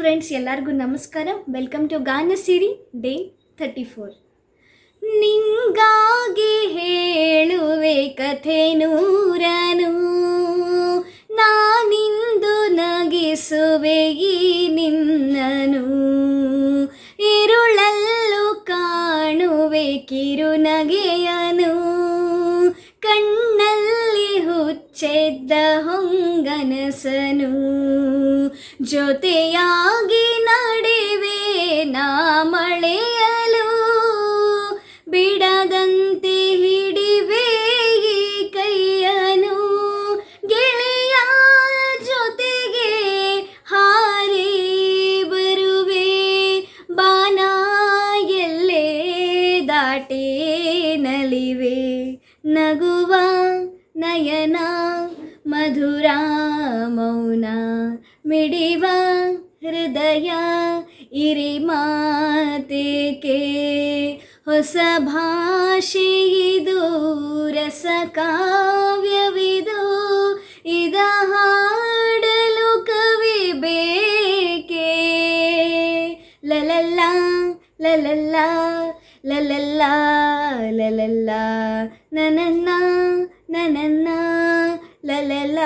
Friends, ಎಲ್ಲರಿಗೂ ನಮಸ್ಕಾರ. Welcome to ಗಾನ ಸಿರಿ ಡೇ 34. ನಿಂಗಾಗಿ ಹೇಳುವೆ ಕಥೆ ನೂರನು, ನಾನಿಂದು ನಗಿಸುವೆ ಈ ನಿನ್ನನು. ഇരുಳಲ್ಲೂ ಕಾಣುವೆ ಕಿರುನಗೆಯನು, ಕಣ್ಣಲ್ಲಿ ಹುಚ್ಚೆದ್ದ ಹೊಂಗನಸನು. ಜೊತೆಯಾಗಿ ನಡೆವೆ ನಾ ಮಳೆಯಲು, ಬಿಡದಂತೆ ಹಿಡಿವೆ ಈ ಕೈಯನು. ಗೆಳೆಯ ಜೊತೆಗೆ ಹಾರಿ ಬರುವೆ, ಬಾನ ಎಲ್ಲೇ ದಾಟೆ ನಲಿವೆ. ನಗುವ ನಯನ ಮಧುರ ಮೌನ, ಮಿಡಿವ ಹೃದಯ ಇರಿ ಮಾತೇಕೆ. ಹೊಸ ಭಾಷೆಯಿದು, ರಸ ಕಾವ್ಯವಿದು, ಇದ ಹಾಡಲು ಕವಿ ಬೇಕೆ. ಲಲಲ್ಲ ಲಲಲ್ಲ ಲಲಲ್ಲ ಲಲಲ್ಲ, ನನನ್ನ ನನನ್ನ ಲಲಲ್ಲ